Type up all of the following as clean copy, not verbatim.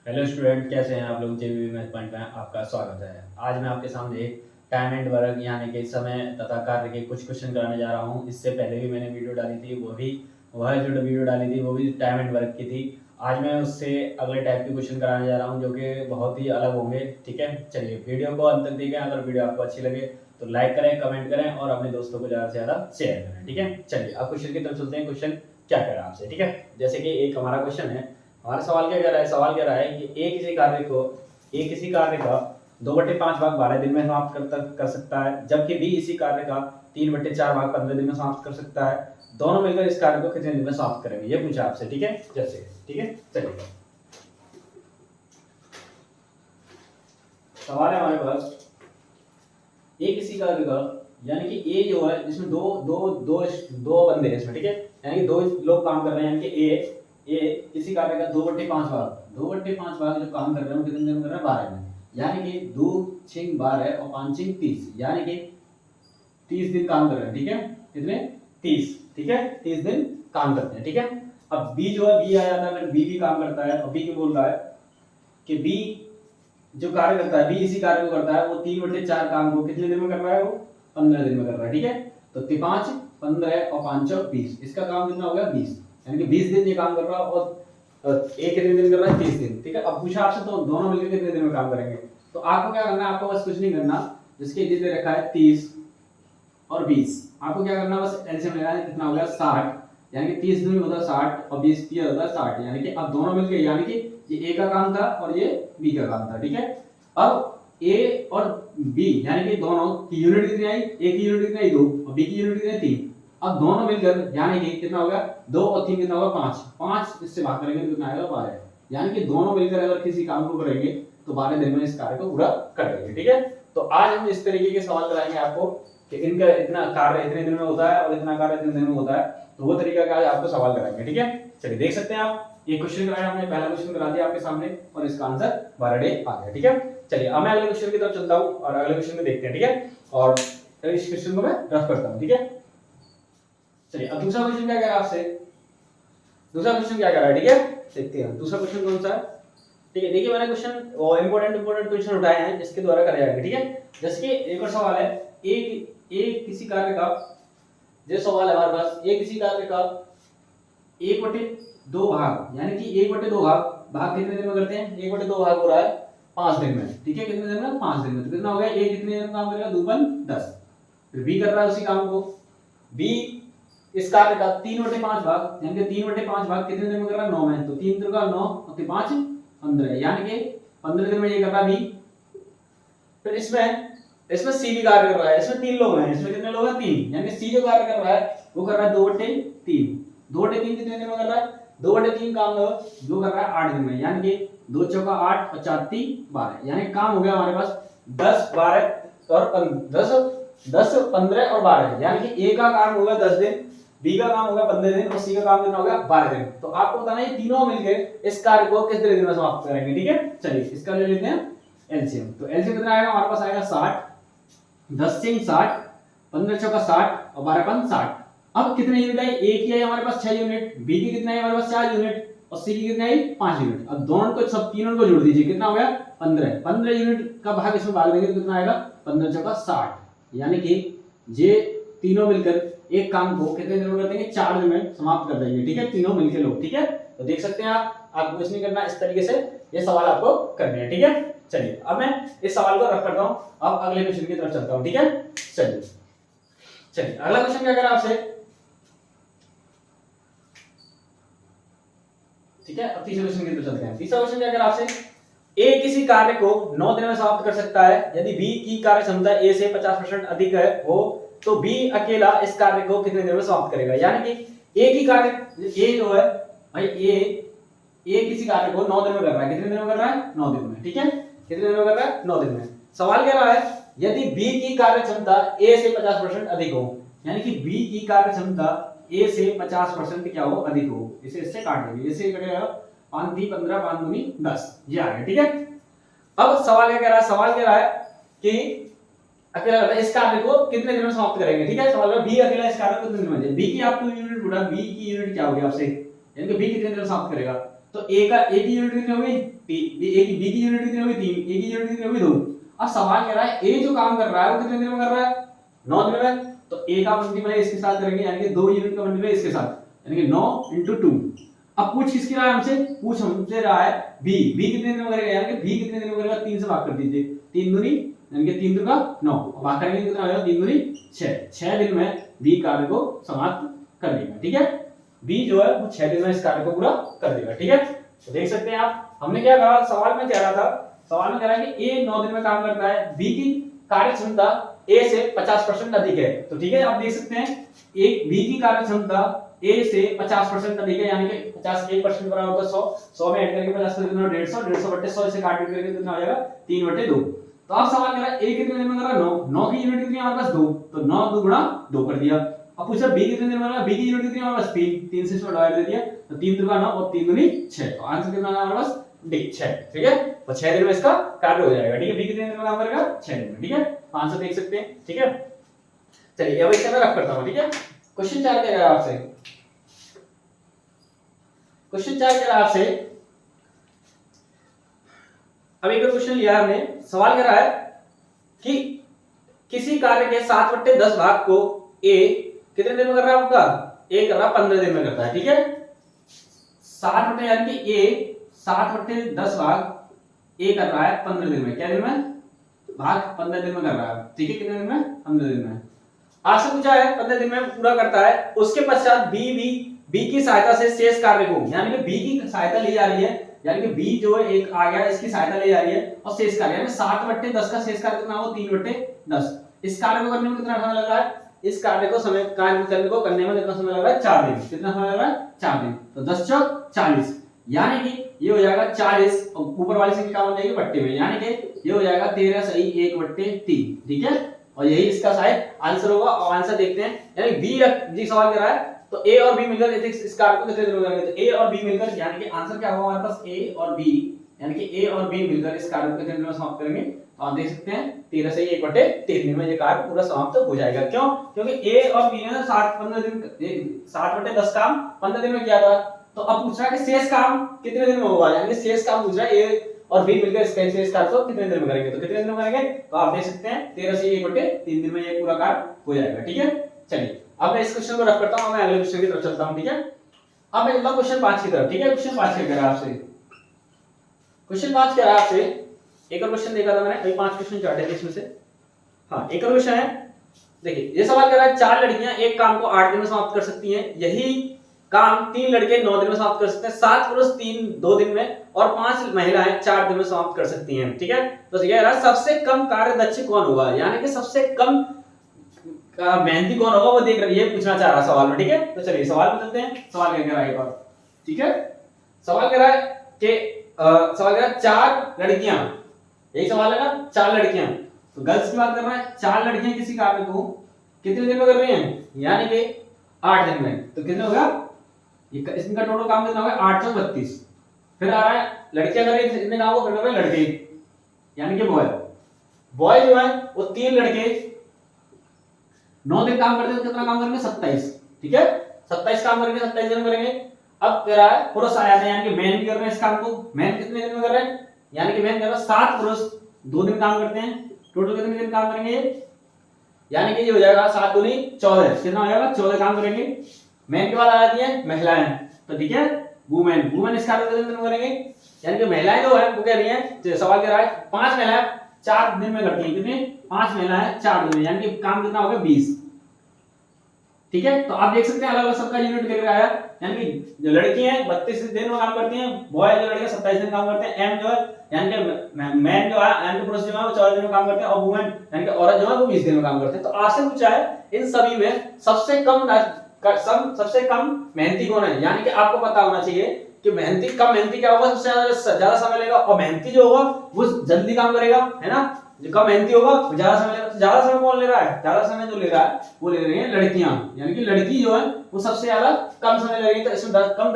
Hello student, कैसे हैं आप लोग। जेबीवी मैथ पॉइंट में आपका स्वागत है। आज मैं आपके सामने एक टाइम एंड वर्क यानी कि समय तथा कार्य के कुछ क्वेश्चन कराने जा रहा हूं। इससे पहले भी मैंने वीडियो डाली थी, वह जो वीडियो डाली थी वो भी टाइम एंड वर्क की थी। आज मैं उससे अगले टाइप के क्वेश्चन कराने जा रहा हूँ जो कि बहुत ही अलग होंगे। ठीक है, चलिए वीडियो को अंत तक देखें। अगर वीडियो आपको अच्छी लगे तो लाइक करें, कमेंट करें और अपने दोस्तों को ज़्यादा से ज़्यादा शेयर करें। ठीक है, चलिए अब क्वेश्चन की तरफ चलते हैं। क्वेश्चन क्या कह रहा है आपसे। ठीक है, जैसे कि एक हमारा क्वेश्चन है। हमारा सवाल क्या कह रहा है। सवाल कह रहा है कि ए किसी कार्य का 2/5 भाग 12 दिन में समाप्त कर सकता है, जबकि बी इसी कार्य का 3/4 भाग 15 दिन में समाप्त कर सकता है। दोनों मिलकर इस कार्य को कितने दिन में समाप्त करेंगे, ये पूछा आपसे। ठीक है, जैसे ठीक है, चलिए सवाल है हमारे पास। ए किसी कार्य का यानी कि ए जो है जिसमें दो दो दो दो बंदे हैं इसमें। ठीक है, यानी कि दो लोग काम कर रहे हैं। यानी कि ए किसी कार्य का 2/5 भाग जो काम कर रहे हैं कितने दिन में कर रहे हैं, 12 दिन। यानी कि 2 6 12 और 5 6 30, यानी कि 30 दिन काम कर रहे हैं। ठीक है, कितने 30। ठीक है, 30 दिन काम करते हैं। ठीक है, अब बी जो है, बी आ जाता है, बी भी काम करता है। और बी क्या बोल रहा है कि बी जो कार्य करता है, बी इसी कार्य को करता है, वो 3/4 काम को कितने दिन में कर रहा है, वो 15 दिन में कर रहा है। ठीक है, तो 5 15 और 5 20, इसका काम कितना हो गया 20, यानी कि 20 दिन ये काम कर रहा है। और एक कितने दिन कर रहा है, 30 दिन। ठीक है, अब पूछा आपसे तो दोनों मिलकर कितने दिन में काम करेंगे। तो आपको क्या करना है, आपको बस कुछ नहीं करना। जिसके दे रखा है 30 और 20, आपको क्या करना है, बस एलसीएम लेना है। कितना हो गया 60, यानी कि 30 दिन होता है 60 और 20 दिया होता है 60, यानी कि अब दोनों मिलकर, यानी कि ये ए का काम था और ये बी का काम था। ठीक है, अब ए और बी यानी कि दोनों की यूनिट कितनी आई, ए की यूनिट कितनी आई 2 और बी की यूनिट कितनी 3। अब दोनों मिलकर यानी कि कितना होगा 2 और 3 कितना होगा 5, 5 इससे भाग करेंगे तो कितना आएगा 12, यानी कि दोनों मिलकर अगर किसी काम को करेंगे तो 12 दिन में इस कार्य को पूरा कर देंगे। ठीक है, तो आज हम इस तरीके के सवाल कराएंगे आपको कि इनका इतना कार्य इतने दिन में होता है और इतना कार्य इतने दिन में होता है। तो वो तरीका का आज आपको सवाल कराएंगे। ठीक है, चलिए देख सकते हैं आप, ये क्वेश्चन कराया हमने, पहला क्वेश्चन करा दिया आपके सामने और इसका आंसर 12 डे आ गया। ठीक है, चलिए अब मैं अगले क्वेश्चन की तरफ चलता हूं और अगले क्वेश्चन में देखते हैं। ठीक है, और इस क्वेश्चन को मैं रफ करता हूं। ठीक है, चलिए अब दूसरा क्वेश्चन क्या कह रहा है आपसे। दूसरा क्वेश्चन क्या कह रहा है, ठीक है, देखते हैं दूसरा क्वेश्चन कौन सा है। ठीक है, देखिए मैंने क्वेश्चन वो इंपॉर्टेंट क्वेश्चन उठाए हैं जिसके द्वारा कराया जाएगा। ठीक है, जैसे कि एक और सवाल है, एक किसी कार्य का, जो सवाल है हमारे पास, एक किसी कार्य का 1/2 भाग, यानी कि 1/2 भाग कितने दिन में करते हैं, 1/2 भाग हो रहा है 5 दिन में। ठीक है, कितने दिन में, 5 दिन में। तो कितना हो गया, ए कितने दिन में काम करेगा, 2 10। फिर बी कर रहा है उसी काम को, बी इस कार्य का 3/5 भाग, यानी कि 3/5 भाग कितने दिन में कर रहा है, 9 में। तो 3 3 9 और 5 15, यानी कि 15 दिन में ये कर रहा है बी। फिर इसमें इसमें सी भी कार्य कर रहा है। इसमें 3 लोग हैं, इसमें कितने लोग हैं, 3, यानी कि सी जो कार्य कर रहा है वो कर रहा है 2/3। 2/3 कितने दिन में कर रहा है, 2/3 काम जो कर रहा है 8 दिन में, यानी कि 2 चौका 8 और 4 3 12, यानी काम हो गया हमारे पास 10 12 और 10 15 और 12, यानी कि ए का काम होगा 10 दिन, बी का काम होगा 15 दिन और सी का काम कितना होगा 12 दिन। तो आपको बताना ये तीनों मिलकर इस कार्य को कितने दिन में समाप्त करेंगे। ठीक है, चलिए इसका ले लेते हैं एलसीएम। तो एलसीएम कितना आएगा हमारे पास, आएगा 60, 10 3 60, 15 चौका 60 और 12 5 60। अब कितने यूनिट आई, ए की आई हमारे पास 6 यूनिट, बी की कितना है हमारे पास 4 यूनिट और सी की कितना है 5 यूनिट। अब दोनों को, सब तीनों को जोड़ दीजिए, कितना हो गया 15। 15 यूनिट का भाग इसमें भाग देंगे तो कितना आएगा 15 चौका 60, यानी कि ये तीनों मिलकर एक काम को कितने दिन में कर देंगे, 4 दिन में समाप्त कर देंगे। ठीक है, तीनों मिलकर लोग। ठीक है, तो देख सकते हैं आपको कुछ नहीं करना, इस तरीके से ये सवाल आपको करने हैं। ठीक है, चलिए अब मैं इस सवाल को रख करता हूं, अब अगले क्वेश्चन की तरफ चलता हूं। ठीक है, चलिए चलिए अगला क्वेश्चन क्या कह रहा है आपसे। ठीक है, अब तीसरे क्वेश्चन की तरफ चलते हैं। तीसरा क्वेश्चन क्या कह रहा है आपसे, ए किसी कार्य को 9 दिन में समाप्त कर सकता है, यदि बी की कार्य क्षमता ए से 50% अधिक है हो तो बी अकेला इस कार्य को कितने दिन में समाप्त करेगा। यानी कि ए की कार्य, ए जो है भाई, ए किसी कार्य को 9 दिन में कर रहा है, कितने दिन में कर रहा है 9 दिन में। ठीक है, कितने दिन में कर रहा है 9 दिन में। सवाल कह रहा है यदि बी की कार्य क्षमता ए से 50% अधिक हो, यानी कि बी की कार्य क्षमता ए से 50% क्या हो, अधिक हो। इसे इससे काट देंगे, इसे करेगा 5 3 15 5 दूनी 10, ये आ गया। ठीक है, अब सवाल क्या कह रहा है, सवाल कह रहा है कि अकेला इस कार्य को कितने दिन में समाप्त करेंगे। ठीक है, सवाल है बी अकेला इस कार्य को कितने दिन में, बी की आपको यूनिट पूछा, बी की यूनिट क्या होगी आपसे, यानी कि बी कितने दिन में समाप्त करेगा। तो ए की यूनिट कितनी होगी 3, ए की बी की यूनिट कितनी होगी 3, ए की यूनिट कितनी होगी 2। अब सवाल कह रहा है ए जो काम कर रहा है वो कितने दिन में कर रहा है 9 दिन में, तो ए का मल्टीप्लाई इसके साथ करेंगे यानी कि 2 यूनिट का मल्टीप्लाई इसके साथ यानी कि 9 × 2। अब पूछ किसकी रहा है हमसे, पूछ हमसे रहा है बी कितने दिन में करेगा यानी कि बी कितने दिन में करेगा 3 से भाग कर दीजिए, 3 दूनी यानी कि 3 दूनी 9, भाग करेंगे कितना हो जाएगा 3 दूनी 6 दिन में बी कार्य को समाप्त कर देगा। ठीक है, बी जो है वो 6 दिन में इस कार्य को पूरा कर देगा। ठीक है, तो देख सकते हैं आप हमने क्या कहा, सवाल में कह रहा था, सवाल में कह रहा है कि ए 9 दिन में काम करता है, बी की कार्य क्षमता ए से 50% अधिक है। तो ठीक है, आप देख सकते हैं एक बी की कार्य क्षमता ए से 50% अधिक है यानी कि 50 1% बराबर होगा 100, 100 में ऐड करके 50 कितना 150, 150 बटे 100 से काट करके कितना हो जाएगा 3/2। तो आप सवाल कर रहा है ए कितने दिन में कर रहा है 9, 9 की यूनिट कितनी है हमारे पास 2, तो 9 2 गुणा 2 कर दिया। अब पूछा बी कितने दिन में कर रहा है, बी की यूनिट कितनी है हमारे पास 3, 3 से इसमें डिवाइड दे दिया, तो 3 2 9 और 3 दूनी 6, तो आंसर कितना आ हमारे पास डी 6। ठीक है, तो 6 दिन में इसका कार्य हो जाएगा। ठीक है, बी कितने दिन में काम करेगा 6 दिन में। ठीक है, आंसर देख सकते हैं। ठीक है, चलिए अब इसका मैं रफ करता हूं। ठीक है, क्वेश्चन 4 कह रहा है आपसे, क्वेश्चन 4 कह रहा है आपसे, अब एक क्वेश्चन लिया हमने, सवाल कह रहा है कि किसी कार्य के 7/10 भाग को ए कितने दिन में कर रहा है आपका, ए कर रहा 15 दिन में करता है। ठीक है, 7 यानी कि ए 7/10 भाग ए कर रहा है 15 दिन में, क्या दिन में भाग 15 दिन में कर रहा है। ठीक है, कितने दिन में 15 दिन में। आपसे पूछा है 15 दिन में पूरा करता है, उसके पश्चात बी की सहायता से शेष कार्य को, यानी कि बी की सहायता ली जा रही है, यानी कि बी जो एक आ गया इसकी सहायता ली जा रही है और शेष कार्य यानी 7/10 का शेष कार्य कितना हो 3/10। इस कार्य को करने में कितना समय लग रहा है, इस कार्य को करने में कितना समय लग रहा है 4 दिन। कितना समय लग रहा है 4 दिन, तो 10 चौक 40 यानी कि ये हो जाएगा 40 और ऊपर वाली संख्या क्या बन जाएगी बट्टे में, यानी कि ये हो जाएगा 13 सही 1/3। ठीक है, और यही इसका शायद आंसर होगा। और आंसर देखते हैं, यानी बी जी सवाल कर रहा है, तो ए और बी मिलकर इस कार्य को कितने दिन में करेंगे, तो ए और बी मिलकर यानी कि आंसर क्या होगा हमारे पास ए और बी, यानी कि ए और बी मिलकर इस कार्य को कितने दिन में समाप्त करेंगे, तो आप देख सकते हैं 13 से 1/3 दिन में ये कार्य पूरा समाप्त हो जाएगा। क्यों, क्योंकि ए और बी ने 7/10 काम 15 दिन में किया था। तो अब पूछ रहा है कि शेष काम कितने दिन में होगा, यानी कि शेष काम पूछ रहा है ए और बी मिलकर इसका शेष कार्य को कितने दिन में करेंगे, तो कितने दिन में करेंगे, तो आप देख सकते हैं 13 से 1/3 दिन में ये पूरा कार्य हो जाएगा। ठीक है, चलिए अब मैं इस क्वेश्चन को रफ करता हूं, मैं अगले क्वेश्चन की तरफ चलता हूं। ठीक है, अब मैं चलता हूं क्वेश्चन 5 की तरफ। ठीक है, क्वेश्चन 5 क्या कह रहा है आपसे, क्वेश्चन 5 कह रहा है आपसे, एक और क्वेश्चन देखा था मैंने, अभी 5 क्वेश्चन चार्ट है इसमें से। हाँ, एक और क्वेश्चन है, देखिए ये सवाल कह रहा है 4 लड़कियां एक काम को 8 दिन में समाप्त कर सकती हैं, यही काम 3 लड़के 9 दिन में समाप्त कर सकते हैं, 7 पुरुष 2 दिन में और 5 महिलाएं 4 दिन में समाप्त कर सकती हैं। ठीक है, तो कह रहा है सबसे कम कार्य दक्ष कौन होगा, यानी कि सबसे कम मेहनती कौन होगा वो देख रहे, ये पूछना चाह रहा है सवाल में। ठीक है, तो चलिए सवाल में चलते हैं, सवाल क्या कह रहा है एक बार। ठीक है, सवाल कह रहा है कि सवाल कह रहा है 4 लड़कियां, यही सवाल है ना, 4 लड़कियां, तो गर्ल्स की बात कर रहा है, 4 लड़कियां किसी कार्य को कितने दिन में कर रही हैं, यानी कि 8 दिन में, तो कितने होगा इनका टोटल काम कितना होगा 8 चौक 32। फिर आ रहा है लड़कियां कर रही हैं इतने काम को, फिर कर रहे हैं लड़के यानी कि बॉय जो है वो 3 लड़के 9 दिन काम करते हैं, तो कितना काम करेंगे 27। ठीक है, 27 काम करेंगे, 27 दिन करेंगे। अब कह रहा है पुरुष आ जाते हैं, यानी कि मैन भी कर रहे हैं इस काम को, मैन कितने दिन में कर रहे हैं, यानी कि मैन कर रहा है 7 पुरुष 2 दिन काम करते हैं, टोटल कितने दिन काम करेंगे, यानी कि ये हो जाएगा 7 दूनी 14, कितना हो जाएगा 14 काम करेंगे। मैन के बाद आ जाती है महिलाएं, तो ठीक है वुमेन इस कार्य को कितने दिन में करेंगे, यानी कि महिलाएं जो है वो कह रही है, सवाल कह रहा है 5 महिलाएं 4 दिन में करती हैं, कितने 5 महिलाएं 4 दिन में, यानी कि काम कितना होगा 20। ठीक है, तो आप देख सकते हैं अलग अलग सबका यूनिट लेकर आया, यानी कि जो लड़की हैं 32 दिन में काम करती हैं, बॉय जो लड़के 27 दिन काम करते हैं, एम जो है यानी कि मैन जो है यानी कि पुरुष जो है वो 14 दिन में काम करते हैं, और वुमेन यानी कि औरत जो है वो 20 दिन में काम करते हैं। तो आपसे पूछा है इन सभी में सबसे कम मेहनती कौन है, यानी कि आपको पता होना चाहिए कि कम मेहनती क्या होगा, सबसे ज्यादा समय लेगा, और मेहनती जो होगा वो जल्दी काम करेगा, है ना, जो कम मेहनती होगा वो ज्यादा समय लेगा। ज्यादा समय कौन ले रहा है, ज्यादा समय जो ले रहा है वो ले रही है लड़कियां, यानी कि लड़की जो है वो सबसे ज्यादा कम समय ले रही है, तो इसमें कम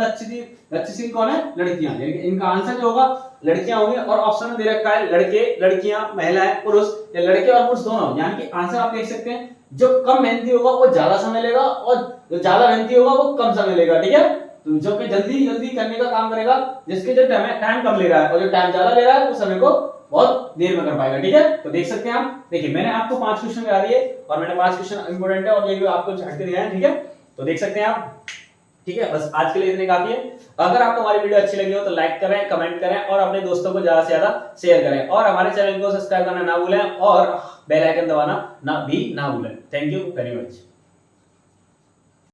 दक्षिण कौन है, लड़कियां, यानी कि इनका आंसर जो होगा लड़कियां होंगी। और ऑप्शन में दे रखा है लड़के, लड़कियां, महिलाएं, पुरुष, या लड़के और पुरुष दोनों, यानी कि आंसर आप देख सकते हैं जो कम मेहनती होगा वो ज्यादा समय लेगा और जो ज्यादा मेहनती होगा वो कम समय लेगा। ठीक है, तो जो कि जल्दी जल्दी करने का काम करेगा, जिसके जो टाइम कम ले रहा है और जो टाइम ज्यादा ले रहा है उस समय को बहुत देर में कर पाएगा। ठीक है, तो देख सकते हैं आप, देखिए मैंने आपको 5 क्वेश्चन करा दिए और मैंने 5 क्वेश्चन इंपॉर्टेंट है और ये भी आपको झटके दिए हैं। ठीक है, तो देख सकते हैं आप। ठीक है, बस आज के लिए इतने काफी है। अगर आपको हमारी वीडियो अच्छी लगी हो तो लाइक करें, कमेंट करें और अपने दोस्तों को ज्यादा से ज्यादा शेयर करें और हमारे चैनल को सब्सक्राइब करना ना भूलें और बेल आइकन दबाना ना भूलें। Thank you very much.